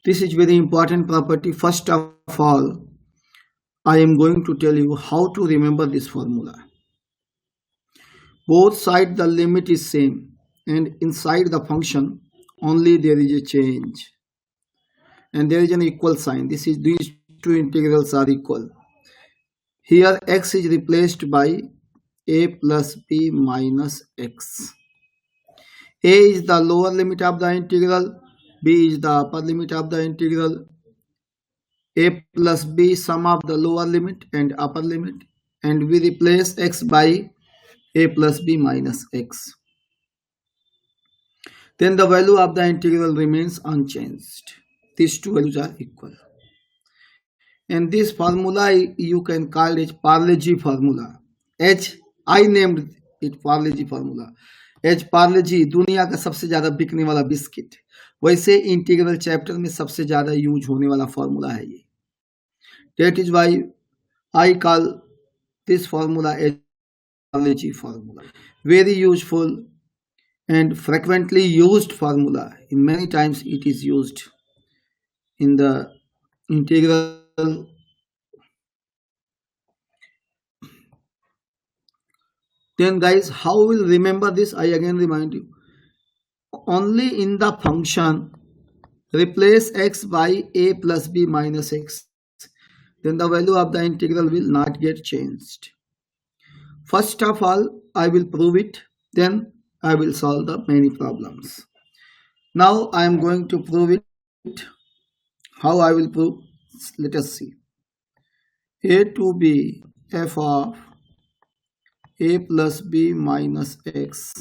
This is very important property. First of all, I am going to tell you how to remember this formula. Both sides the limit is same, and inside the function only there is a change, and there is an equal sign. These two integrals are equal. Here x is replaced by a plus b minus x. A is the lower limit of the integral, b is the upper limit of the integral. A plus b sum of the lower limit and upper limit, and we replace x by a plus b minus x. Then the value of the integral remains unchanged. These two values are equal. And this formula you can call it Parle-G formula. I named it Parle-G formula. Parle-G दुनिया का सबसे ज्यादा बिकने वाला biscuit, वैसे integral chapter में सबसे ज्यादा यूज होने वाला फॉर्मूला है ये. That is why I call this formula as Parle-G formula. Very useful and frequently used formula. In many times it is used in the integral. Then guys, how will remember this? I again remind you. Only in the function replace x by a plus b minus x. Then the value of the integral will not get changed. First of all, I will prove it. Then I will solve the many problems. Now I am going to prove it. How I will prove? Let us see. A to b f of a plus b minus x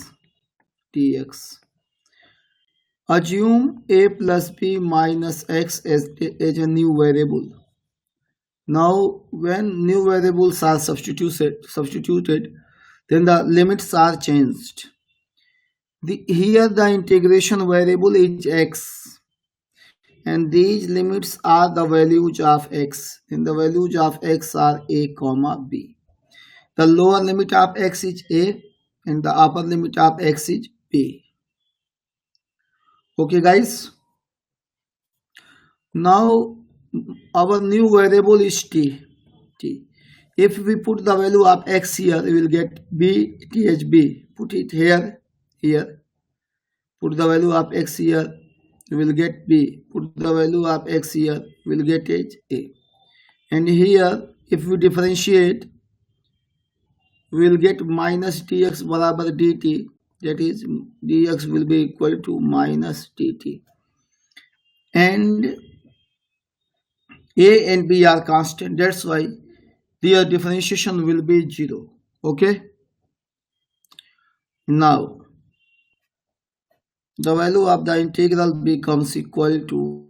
dx. Assume a plus b minus x as a new variable. Now when new variables are substituted, then the limits are changed. Here the integration variable is x, and these limits are the values of x, and the values of x are a comma b. The lower limit of x is a, and the upper limit of x is b. Okay guys, now our new variable is t. If we put the value of x here, we will get b, thb. Put it here. Put the value of x here, we will get b. Put the value of x here, we will get a. And here, if we differentiate, we will get minus dx barabar dt. That is, dx will be equal to minus dt. And a and b are constant. That's why their differentiation will be 0. Okay. Now, the value of the integral becomes equal to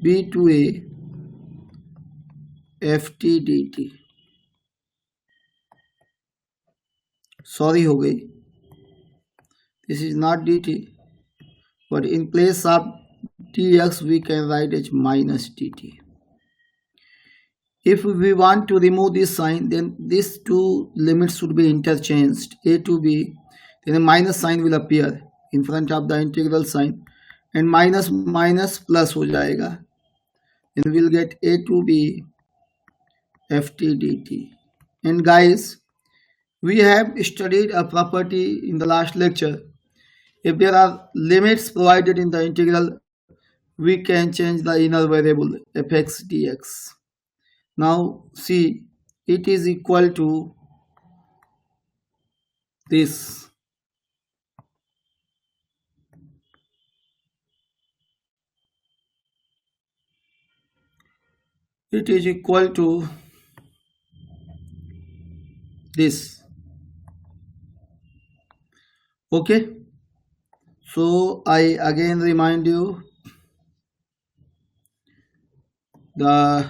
b to a ft dt. Sorry हो गई. This is not dt, but in place of dx we can write as minus dt. If we want to remove this sign, then these two limits should be interchanged, a to b. Then a minus sign will appear in front of the integral sign, and minus minus plus हो जाएगा. Then we will get a to b ft dt. And guys, we have studied a property in the last lecture. If there are limits provided in the integral, we can change the inner variable fx dx. Now see, it is equal to this. It is equal to this. Okay. So I again remind you the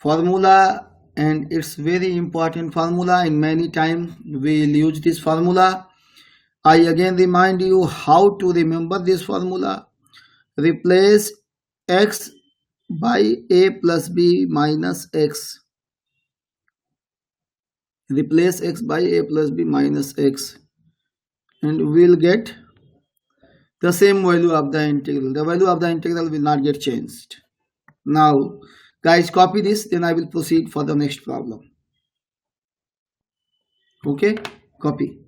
formula, and it's very important formula. In many times we will use this formula. I again remind you how to remember this formula. Replace x by a plus b minus x. Replace x by a plus b minus x, and we'll get the same value of the integral. The value of the integral will not get changed. Now, guys, copy this, then I will proceed for the next problem. Okay, copy.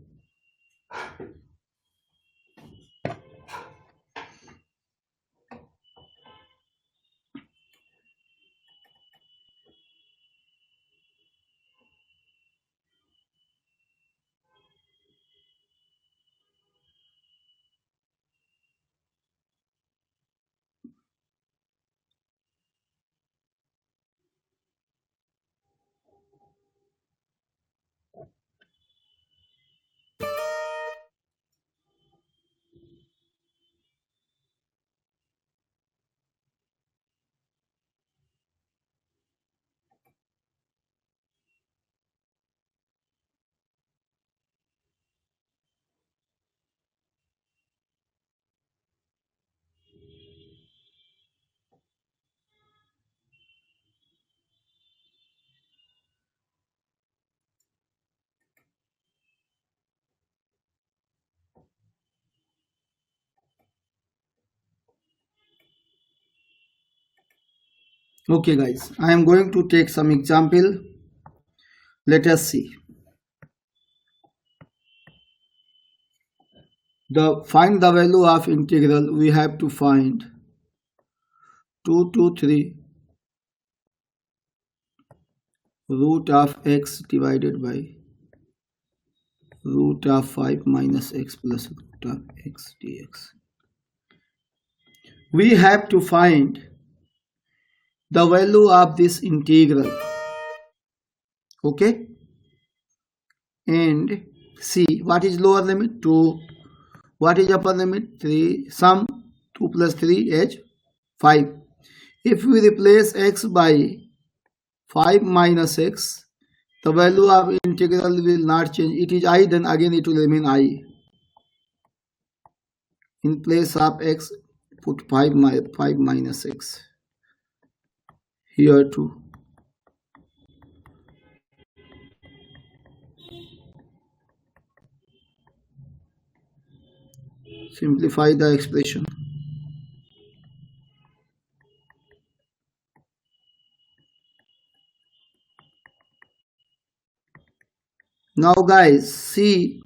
Okay, guys, I am going to take some example. Let us see. Find the value of integral. We have to find 2 to 3 root of x divided by root of 5 minus x plus root of x dx. We have to find the value of this integral. Okay, and see what is lower limit 2, what is upper limit 3, sum 2 plus 3 is 5. If we replace x by 5 minus x, the value of integral will not change. It is I, then again it will remain I. In place of x, put 5 minus x. Here too. Simplify the expression. Now guys, see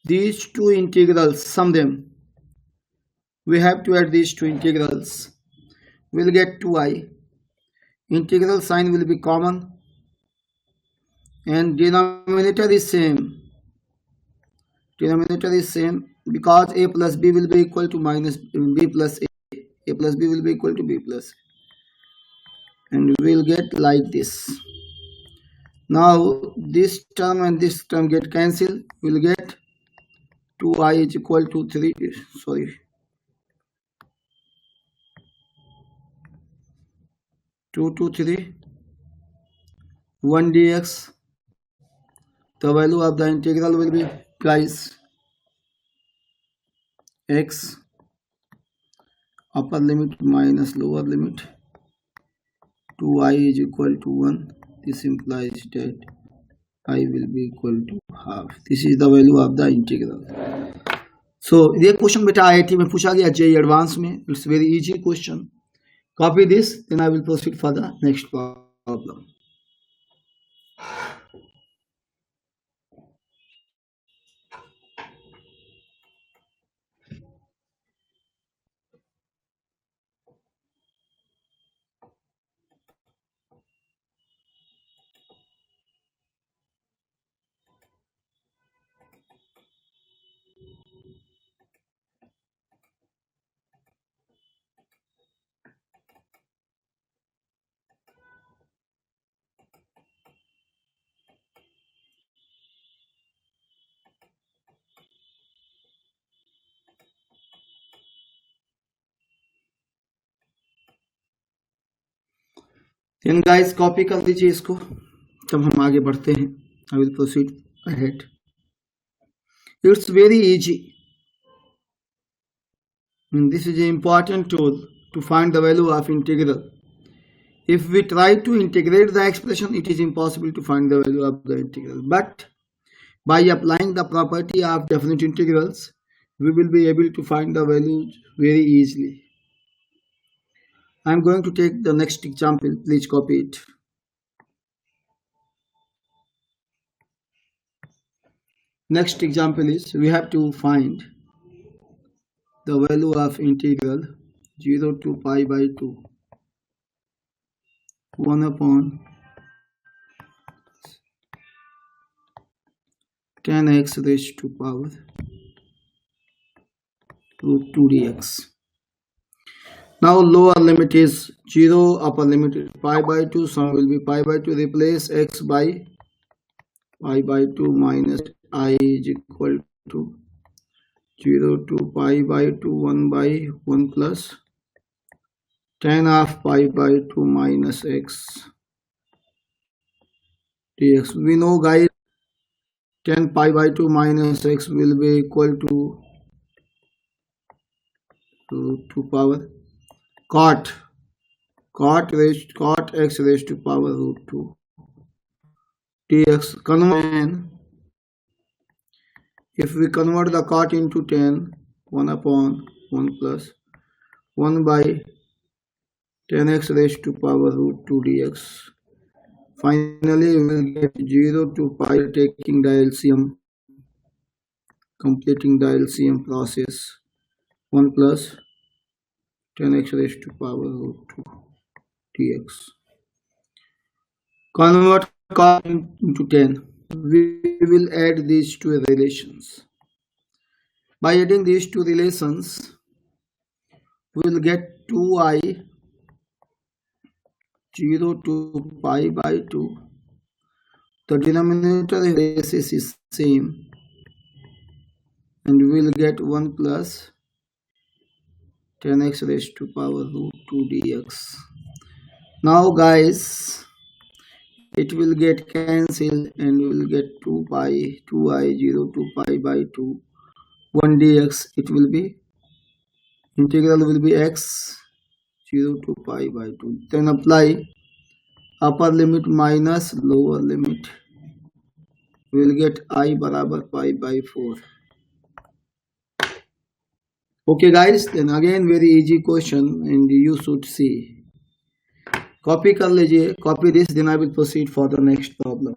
these two integrals, sum them. We have to add these two integrals. We'll get 2i. Integral sign will be common and denominator is same. Denominator is same because a plus b will be equal to minus b plus a. A plus b will be equal to b plus a. And we'll get like this. Now this term and this term get cancelled. We'll get 2i is equal to 3. Sorry. 2 to 3 1 dx. The value of the integral will be, guys, x upper limit minus lower limit 2i is equal to 1. This implies that I will be equal to half. This is the value of the integral. So ये question बेटा IIT में पूछा गया, JEE advance में. It's very easy question. Copy this, then I will proceed for the next problem. Then guys, copy कर लीजिए इसको. तब हम आगे बढ़ते हैं. I will proceed ahead. It's very easy. This is an important tool to find the value of integral. If we try to integrate the expression, it is impossible to find the value of the integral. But by applying the property of definite integrals, we will be able to find the value very easily. I am going to take the next example. Please copy it. Next example is we have to find the value of integral 0 to pi by 2 1 upon 10x raised to power root 2 dx. Now lower limit is 0, upper limit is pi by 2, sum will be pi by 2, replace x by pi by 2 minus I is equal to 0 to pi by 2 1 by 1 plus 10 of pi by 2 minus x dx. We know guys 10 pi by 2 minus x will be equal to root 2 power cot x raised to power root 2 dx. Convert. If we convert the cot into 10, 1 upon 1 plus 1 by 10x raised to power root 2 dx. Finally, we will get 0 to pi, taking the LCM, completing the LCM process, 1 plus 10x raised to power root 2 dx. Convert cot into 10. We will add these two relations. By adding these two relations, we will get 2i 0 to pi by 2. The denominator basis is same, and we will get 1 plus 10x raised to power root 2 dx. Now guys, it will get cancelled and we will get 2i 0 to pi by 2 1 dx. It will be integral will be x 0 to pi by 2. Then apply upper limit minus lower limit. We will get I barabar pi by 4. Okay guys, then again very easy question and you should see. Copy कर लीजिए, copy this, then I will proceed for the next problem.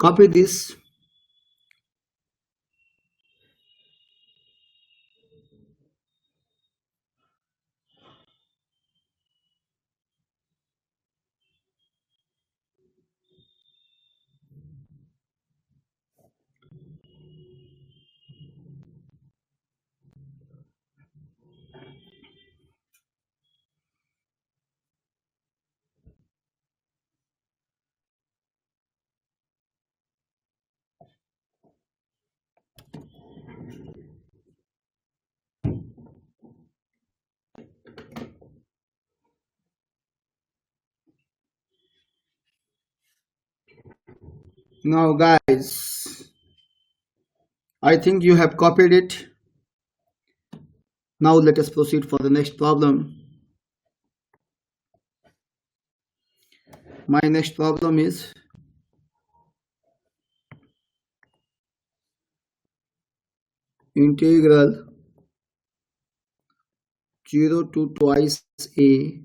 Copy this. Now guys, I think you have copied it. Now let us proceed for the next problem. My next problem is integral 0 to twice a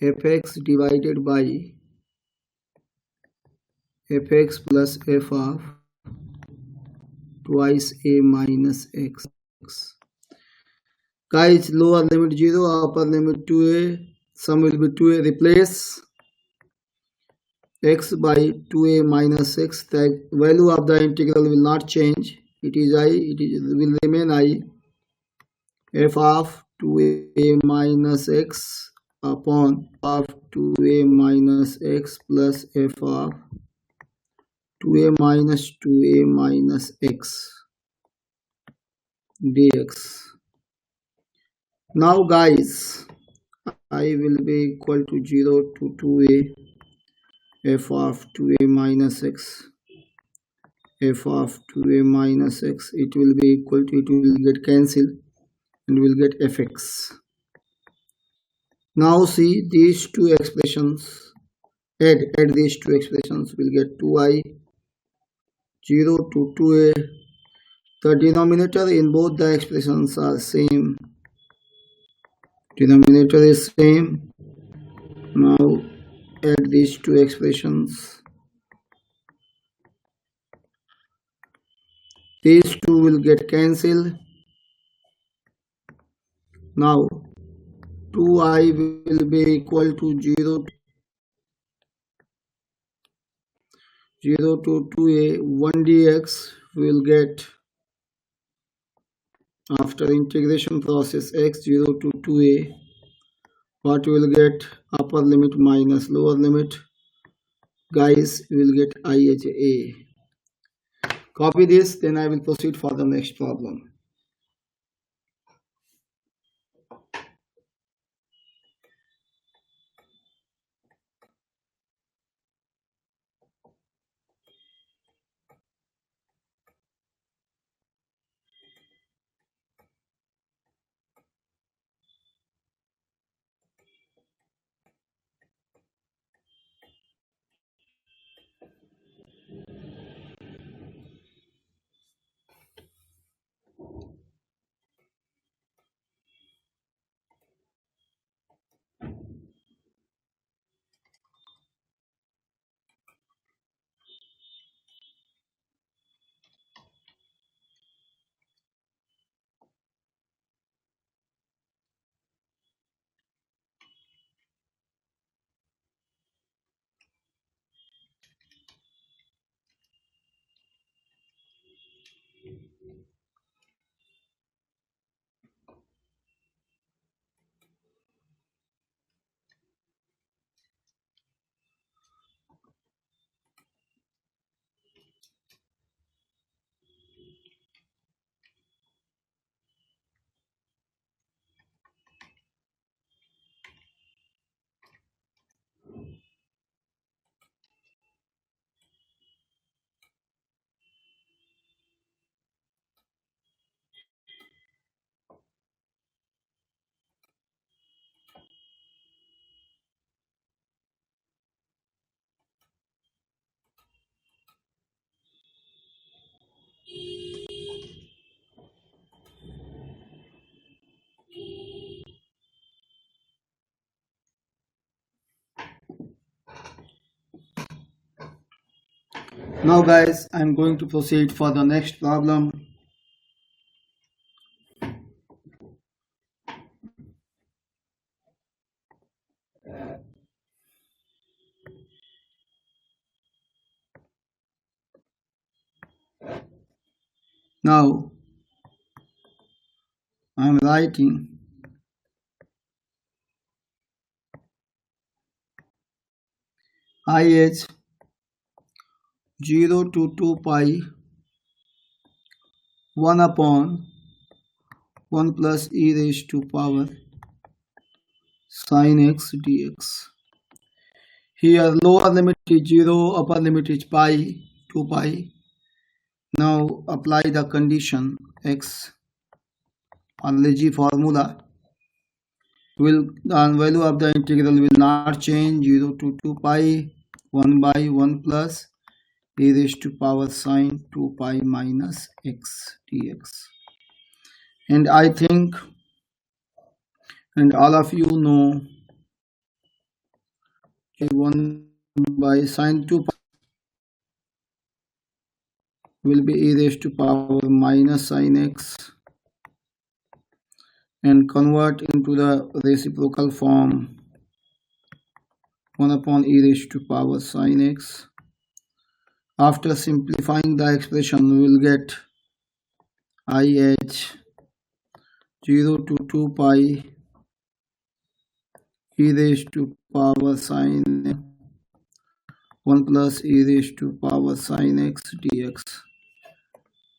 fx divided by fx plus f of twice a minus x. Guys, lower limit 0, upper limit 2a, sum will be 2a, replace x by 2a minus x. The value of the integral will not change. it is I, it will remain I, f of 2a minus x upon of 2a minus x plus f of 2a minus x dx. Now guys, I will be equal to 0 to 2a f of 2a minus x, f of 2a minus x, it will be equal to, it will get cancelled and we'll get fx. Now see these two expressions, add these two expressions, we'll get 2i 0 to 2a. The denominator in both the expressions are same. Denominator is same. Now add these two expressions. These two will get cancelled. Now 2i will be equal to 0 to 2a. 1 dx will get, after integration process, x 0 to 2a, what will get, upper limit minus lower limit, guys, will get I as a. Copy this, then I will proceed for the next problem. Now guys, I am going to proceed for the next problem. Now I am writing I as 0 to 2 pi 1 upon 1 plus e raised to power sin x dx. Here lower limit is 0, upper limit is pi, 2 pi. Now apply the condition x on Legge formula. The value of the integral will not change, 0 to 2 pi 1 by 1 plus e raised to power sin 2 pi minus x dx. And I think, and all of you know, 1 by sin 2 pi will be e raised to power minus sin x, and convert into the reciprocal form 1 upon e raised to power sin x. After simplifying the expression, we will get IH 0 to 2 pi e raised to power sin 1 plus e raised to power sin x dx.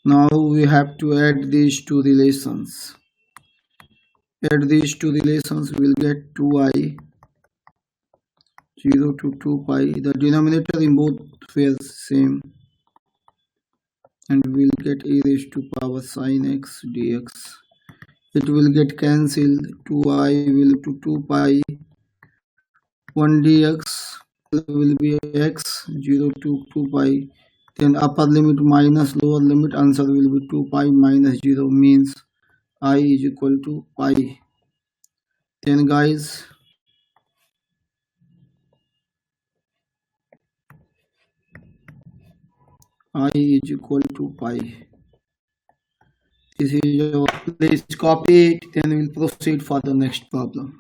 Now we have to add these two relations. Add these two relations, we'll get 2i 0 to 2 pi. The denominator in both pairs same, and we'll get e raised to power sin x dx. It will get cancelled. 2i will to 2 pi 1 dx will be x 0 to 2 pi. Then upper limit minus lower limit, answer will be 2 pi minus 0, means I is equal to pi. Then guys, I is equal to pi. This is your, please copy it, then we'll proceed for the next problem.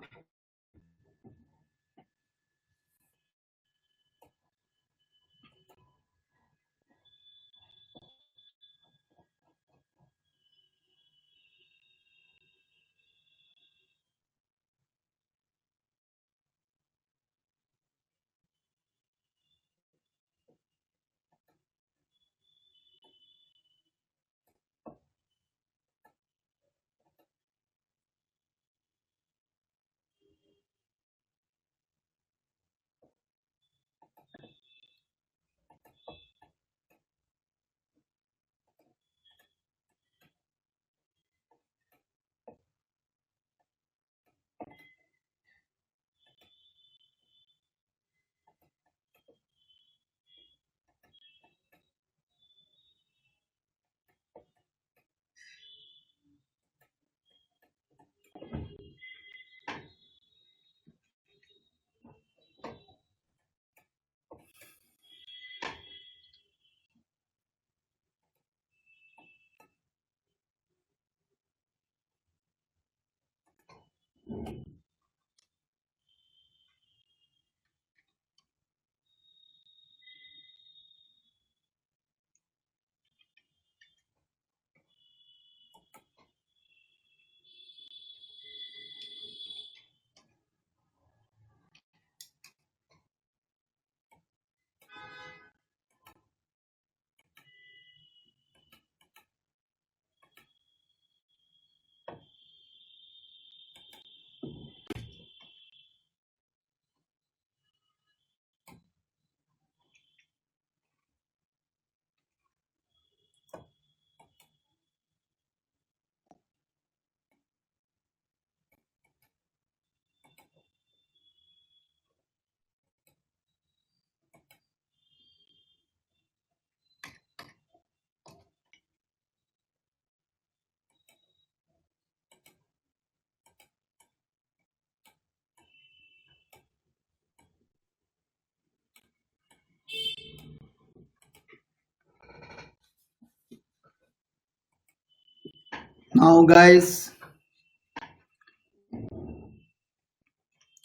Now guys,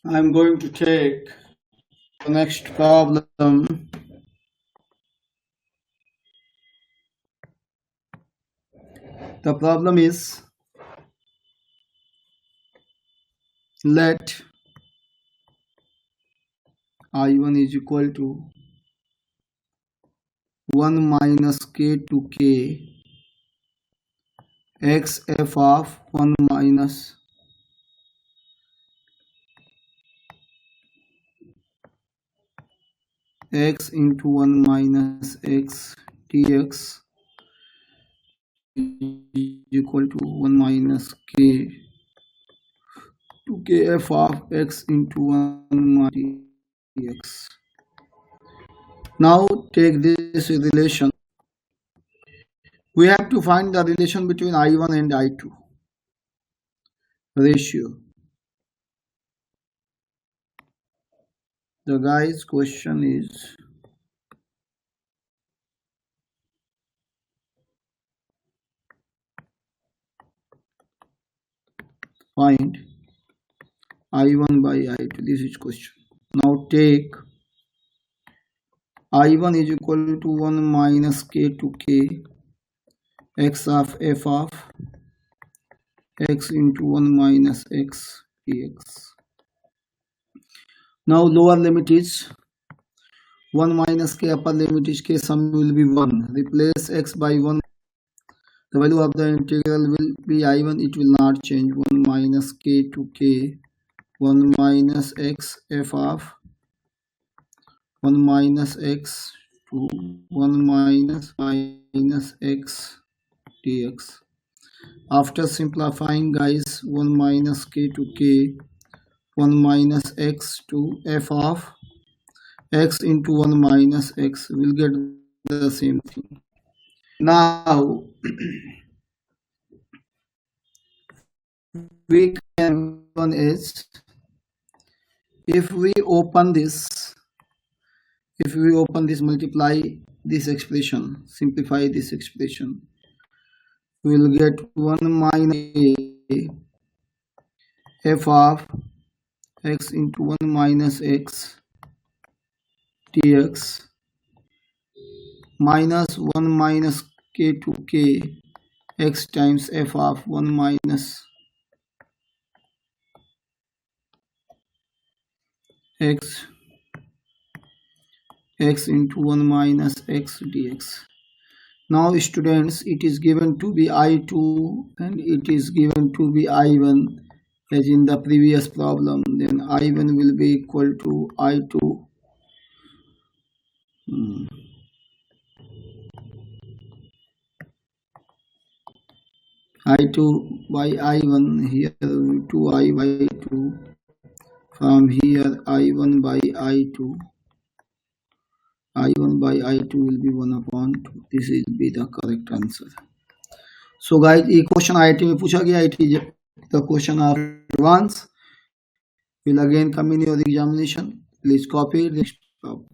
I'm going to take the next problem. The problem is, let I1 is equal to 1 minus k to k x f of 1 minus x into 1 minus x dx is equal to 1 minus k to kf of x into 1 minus dx. Now take this relation. We have to find the relation between I1 and I2 ratio. The guy's question is, find I1 by I2. This is question. Now take I1 is equal to 1 minus k to k x of f of x into 1 minus x dx. Now lower limit is 1 minus k, upper limit is k, sum will be 1. Replace x by 1. The value of the integral will be I1, it will not change. 1 minus k to k, 1 minus x f of 1 minus x to 1 minus x dx. After simplifying, guys, 1 minus k to k, 1 minus x to f of x into 1 minus x will get the same thing. Now we can one is, if we open this multiply this expression, simplify this expression, we will get 1 minus f of x into 1 minus x dx minus 1 minus k to k x times f of 1 minus x into 1 minus x dx. Now students, it is given to be I2 and it is given to be I1 as in the previous problem. Then I1 will be equal to I2 I2 by I1, here 2I by 2, from here I1 by I2, I1 by I2 will be 1 upon 2. This will be the correct answer. So guys, ये question IIT में पूछा गया, it is the question of advance, will again come in your examination. Please copy this problem.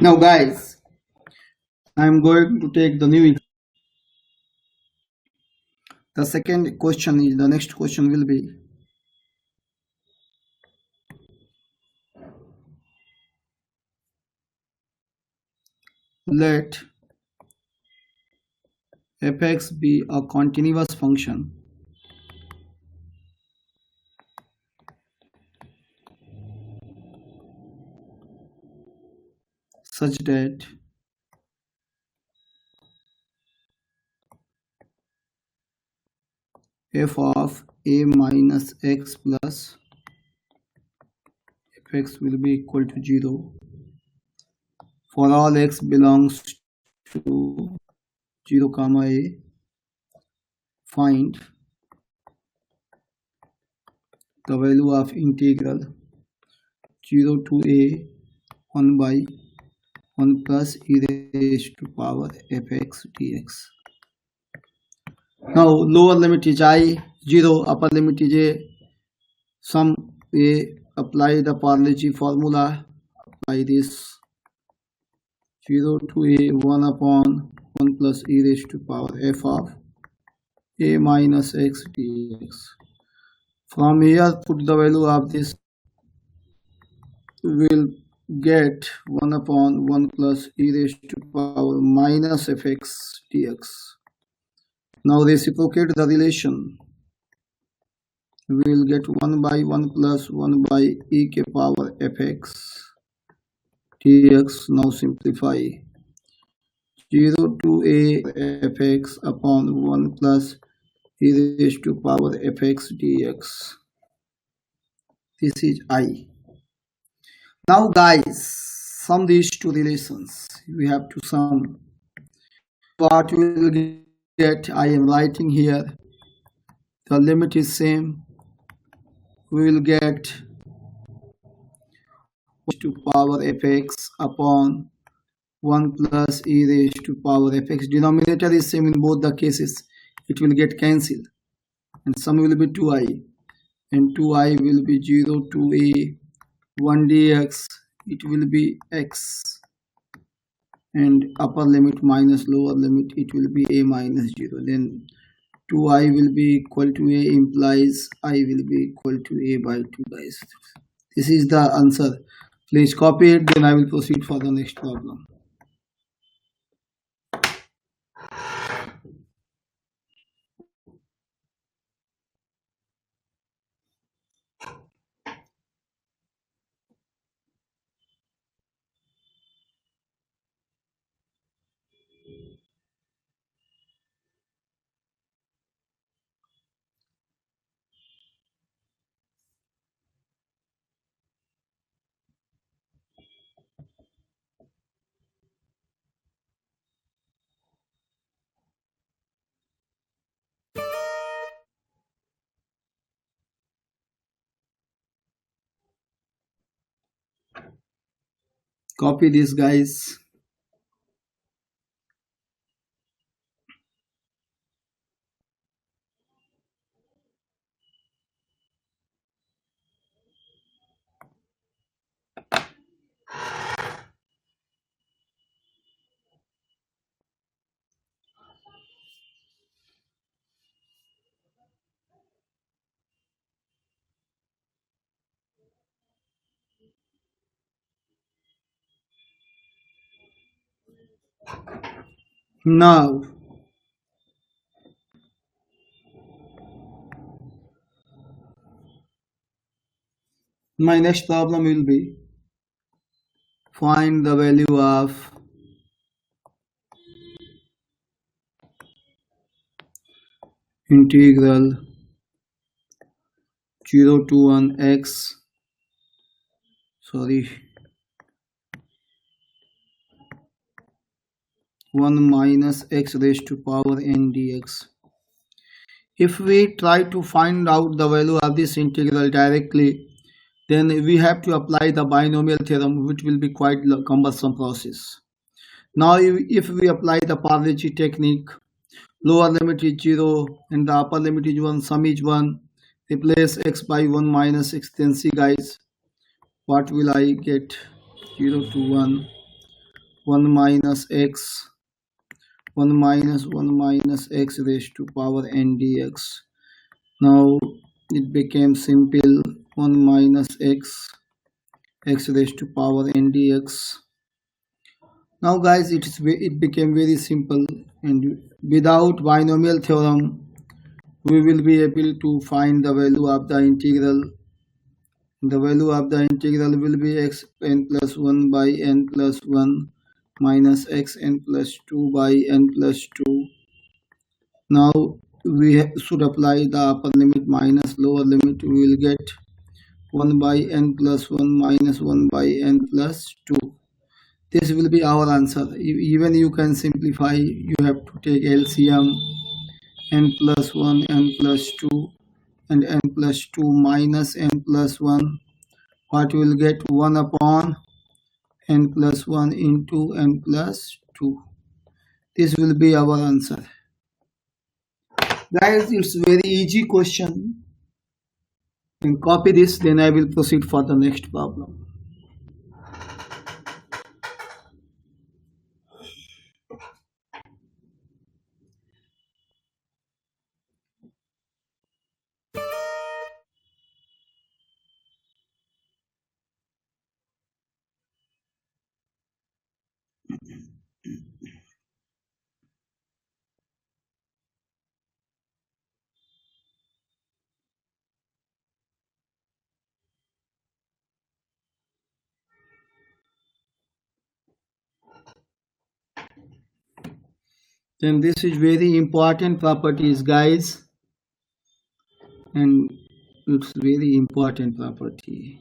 Now guys, I am going to take the new. The second question is, the next question will be, let fx be a continuous function such that f of a minus x plus fx will be equal to 0 for all x belongs to 0 comma a. Find the value of integral 0 to a 1 by 1 plus e raised to power fx dx. Now lower limit is I 0, upper limit is a. Sum a, apply the Parle-G formula, apply this 0 to a 1 upon 1 plus e raised to power f of a minus x dx. From here put the value of this, we will get 1 upon 1 plus e raised to power minus fx dx. Now reciprocate the relation, we will get 1 by 1 plus 1 by e ke power fx dx. Now simplify 0 to a fx upon 1 plus e raised to power fx dx. This is I. Now guys, sum these two relations. We have to sum. What we will get, I am writing here. The limit is same. We will get to power fx upon 1 plus e raised to power fx. Denominator is same in both the cases. It will get cancelled. And sum will be 2i. And 2i will be 0 to a 1 dx. It will be x. And upper limit minus lower limit, it will be a minus 0. Then 2i will be equal to a implies I will be equal to a by 2 guys. This is the answer. Please copy it, then I will proceed for the next problem. Copy this guys. Now my next problem will be, find the value of integral 0 to 1 x, 1 minus x raised to power n dx. If we try to find out the value of this integral directly, then we have to apply the binomial theorem, which will be quite a cumbersome process. Now if we apply the Parle-G technique, lower limit is 0 and the upper limit is 1, sum is 1, replace x by 1 minus x, then see guys, what will I get? 0 to 1, 1 minus x 1 minus x raised to power n dx. Now it became simple. 1 minus x raised to power n dx. Now guys, it became very simple, and without binomial theorem we will be able to find the value of the integral. The value of the integral will be x n plus 1 by n plus 1 minus x n plus 2 by n plus 2. Now we should apply the upper limit minus lower limit. We will get 1 by n plus 1 minus 1 by n plus 2. This will be our answer. Even you can simplify. You have to take LCM. N plus 1, n plus 2 and n plus 2 minus n plus 1. What will get? 1 upon n plus 1 into n plus 2. This will be our answer. Guys, it's very easy question. And copy this, then I will proceed for the next problem. Then this is very important properties, guys, and it's very important property.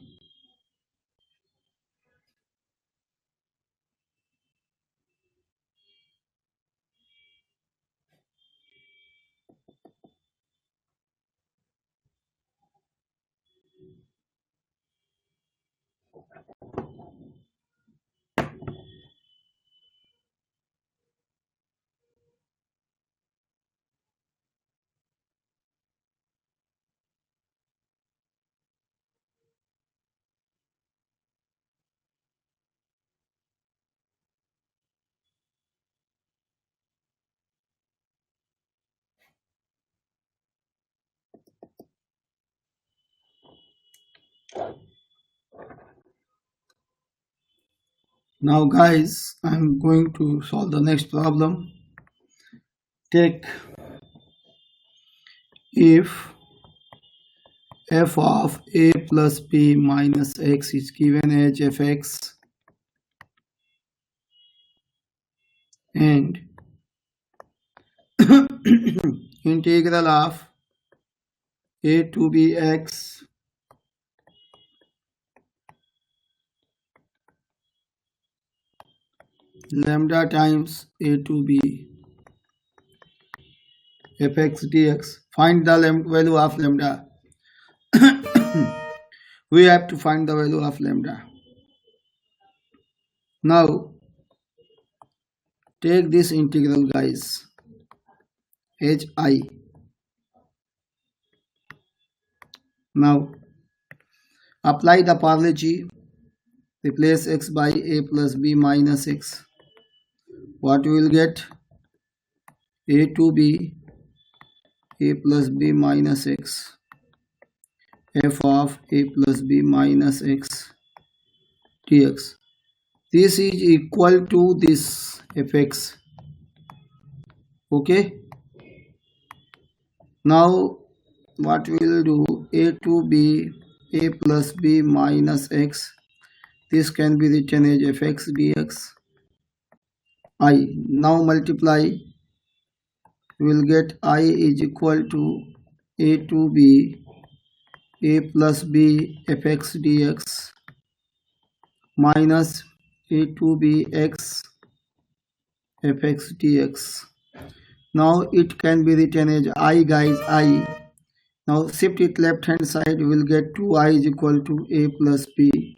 Now guys, I'm going to solve the next problem. Take if f of a plus b minus x is given as fx and integral of a to b x lambda times a to b fx dx. Find the value of lambda. We have to find the value of lambda. Now take this integral, guys, hi. Now apply the parallel. Replace x by a plus b minus x. What we will get? A to b a plus b minus x f of a plus b minus x dx. This is equal to this fx. Okay. Now what we will do? A to b a plus b minus x. This can be written as fx dx. I. Now multiply. We will get I is equal to a to b a plus b fx dx minus a to b x fx dx. Now it can be written as I, guys, I. Now shift it left hand side. We will get 2I is equal to a plus b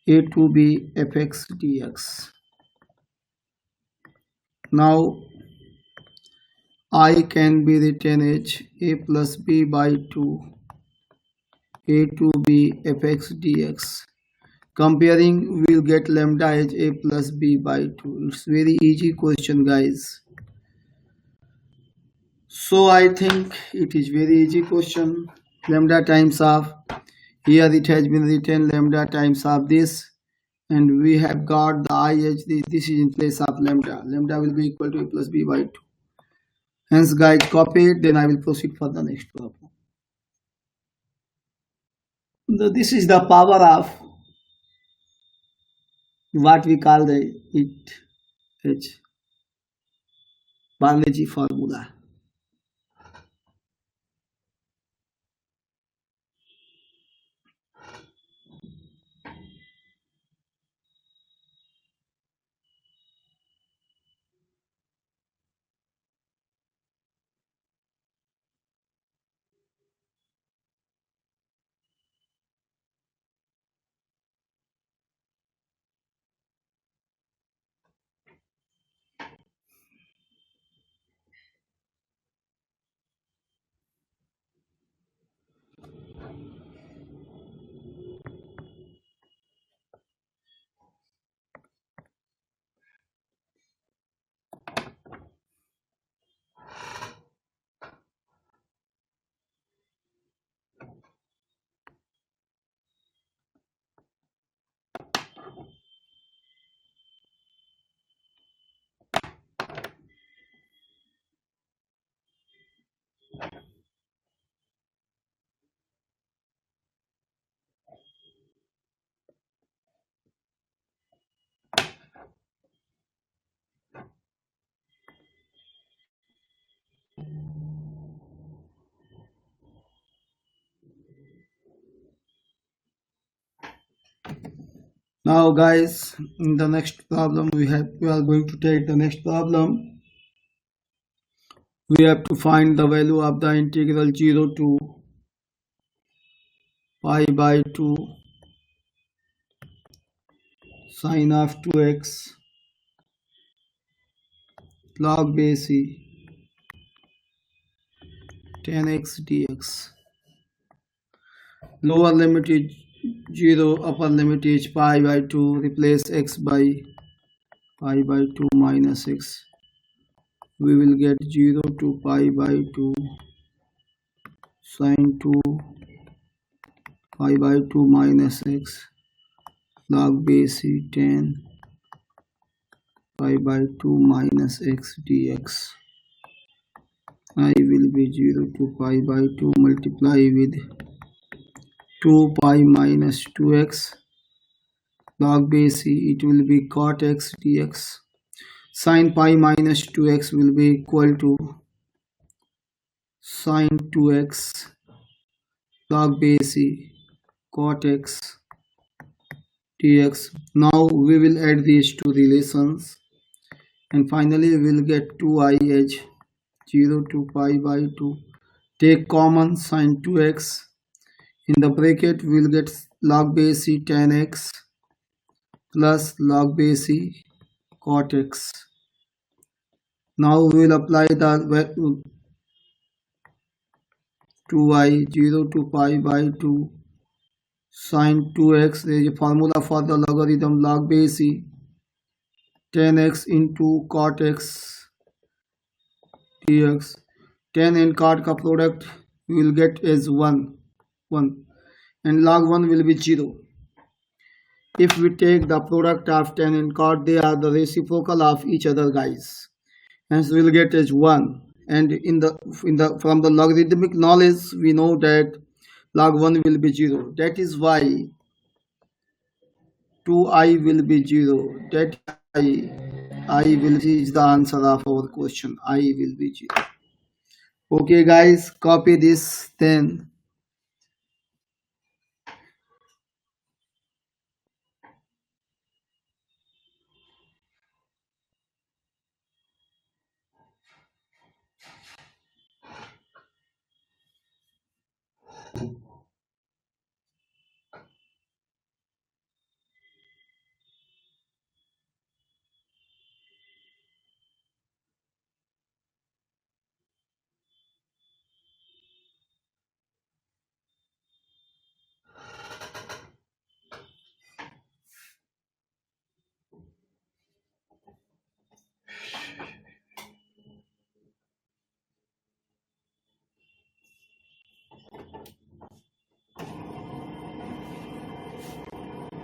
a to b fx dx. Now I can be written as a plus b by 2 a to b fx dx. Comparing, we'll get lambda as a plus b by 2. It's very easy question, guys. So I think it is very easy question. Lambda times half. Here it has been written lambda times half this, and we have got the I h. This is in place of lambda. Lambda will be equal to a plus b by 2. Hence, guys, copy it. Then I will proceed for the next problem. This is the power of what we call the H Parle-G formula. Now, guys, in the next problem we are going to take the next problem. We have to find the value of the integral 0 to pi by 2 sine of 2x log base e 10x dx. Lower limit is 0, upper limit is pi by 2. Replace x by pi by 2 minus x. We will get 0 to pi by 2 sine 2 pi by 2 minus x log base e 10 pi by 2 minus x dx. I will be 0 to pi by 2 multiply with 2 pi minus 2x log base e, it will be cot x dx. Sin pi minus 2x will be equal to sin 2x log base e cot x dx. Now we will add these two relations, and finally we will get 2I as 0 to pi by 2. Take common sin 2x. In the bracket we will get log base e 10x plus log base e cot x. Now we will apply the 2I 0 to pi by 2 sin 2x. There is a formula for the logarithm log base e 10x into cot x dx. 10 and cot का product we will get as 1 and log 1 will be 0. If we take the product of 10 and cot, they are the reciprocal of each other, guys. Hence we will get as 1. And from the logarithmic knowledge we know that log 1 will be 0. That is why 2I will be 0. That I will is the answer of our question. I will be 0. Okay, guys, copy this then.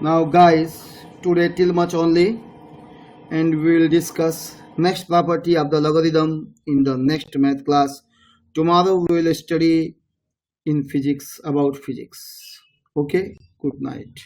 Now guys, today till much only, and we will discuss next property of the logarithm in the next math class. Tomorrow we will study in physics about physics. Okay, good night.